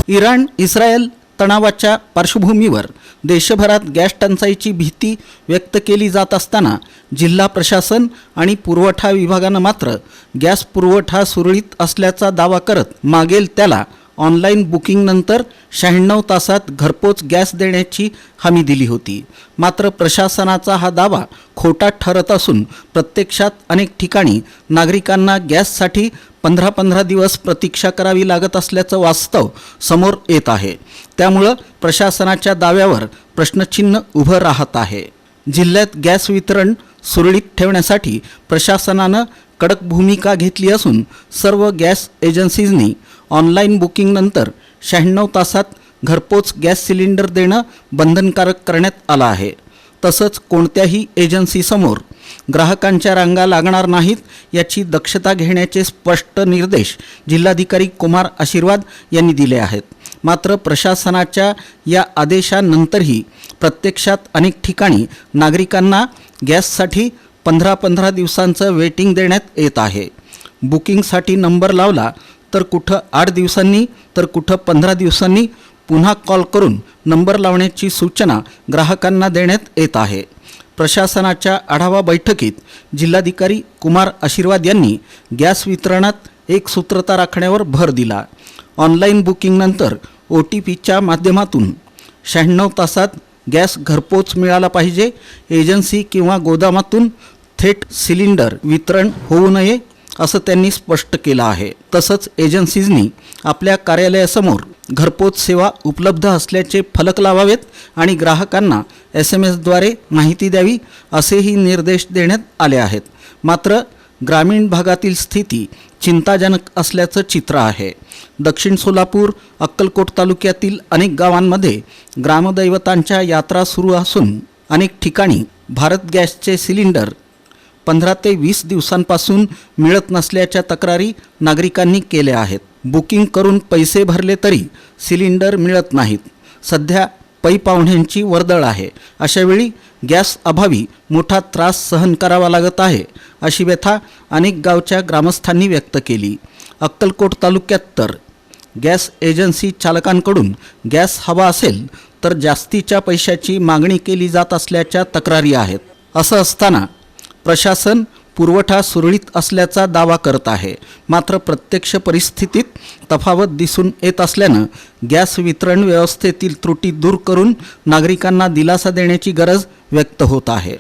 Iran Israel तणावाच्या पार्श्वभूमीवर देशभरात गॅस टंचाईची भीती व्यक्त केली जात असताना जिल्हा प्रशासन आणि पुरवठा विभागानं मात्र गॅस पुरवठा सुरळीत असल्याचा दावा करत मागेल त्याला ऑनलाईन बुकिंगनंतर 96 तासात घरपोच गॅस देण्याची हमी दिली होती। मात्र प्रशासनाचा हा दावा खोटा ठरत असून प्रत्यक्षात अनेक ठिकाणी नागरिकांना गॅससाठी 15-15 दिवस प्रतीक्षा करावी लागत असल्याचं वास्तव समोर येत आहे। त्यामुळे प्रशासनाच्या दाव्यावर प्रश्नचिन्ह उभं राहत आहे। जिल्ह्यात गॅस वितरण सुरळीत ठेवण्यासाठी प्रशासनानं कडक भूमिका घेतली असून सर्व गॅस एजन्सीजनी ऑनलाईन बुकिंगनंतर 96 तासात घरपोच गॅस सिलेंडर देणं बंधनकारक करण्यात आलं आहे। तसंच कोणत्याही एजन्सीसमोर ग्राहकांच्या रांगा लागणार नाहीत याची दक्षता घेण्याचे स्पष्ट निर्देश जिल्हाधिकारी कुमार आशीर्वाद यांनी दिले आहेत। मात्र प्रशासनाच्या या आदेशानंतरही प्रत्यक्षात अनेक ठिकाणी नागरिकांना गॅससाठी 15-15 दिवसांचं वेटिंग देण्यात येत आहे। बुकिंगसाठी नंबर लावला तर कुठं 8 दिवसांनी तर कुठं 15 दिवसांनी पुन्हा कॉल करून नंबर लावण्याची सूचना ग्राहकांना देण्यात येत आहे। प्रशासनाच्या आढावा बैठकीत जिल्हाधिकारी कुमार आशीर्वाद यांनी गॅस वितरणात एकसूत्रता राखण्यावर भर दिला। ऑनलाईन बुकिंगनंतर OTPच्या माध्यमातून 96 तासात गॅस घरपोच मिळाला पाहिजे। एजन्सी किंवा गोदामातून थेट सिलेंडर वितरण होऊ नये असं त्यांनी स्पष्ट केलं आहे। तसंच एजन्सीजनी आपल्या कार्यालयासमोर घरपोच सेवा उपलब्ध असल्याचे फलक लावावेत आणि ग्राहकांना SMS द्वारे माहिती द्यावी असेही निर्देश देण्यात आले आहेत। मात्र ग्रामीण भागातील स्थिती चिंताजनक असल्याचं चित्र आहे। दक्षिण सोलापूर अक्कलकोट तालुक्यातील अनेक गावांमध्ये ग्रामदैवतांच्या यात्रा सुरू असून अनेक ठिकाणी भारत गॅसचे सिलेंडर 15 ते 20 दिवसांपासून मिळत नसल्याच्या तक्रारी नागरिकांनी केल्या आहेत। बुकिंग करून पैसे भरले तरी सिलेंडर मिळत नाहीत। सध्या पै पाहुण्यांची वर्दळ आहे। अशावेळी गॅस अभावी मोठा त्रास सहन करावा लागत आहे अशी व्यथा अनेक गावच्या ग्रामस्थांनी व्यक्त केली। अक्कलकोट तालुक्यात तर गॅस एजन्सी चालकांकडून गॅस हवा असेल तर जास्तीच्या पैशाची मागणी केली जात असल्याच्या तक्रारी आहेत। असं असताना प्रशासन पुरवठा सुरळीत असल्याचा दावा करत आहे। मात्र प्रत्यक्ष परिस्थितीत तफावत दिसून येत असल्यानं गॅस वितरण व्यवस्थेतील त्रुटी दूर करून नागरिकांना दिलासा देण्याची गरज व्यक्त होत आहे।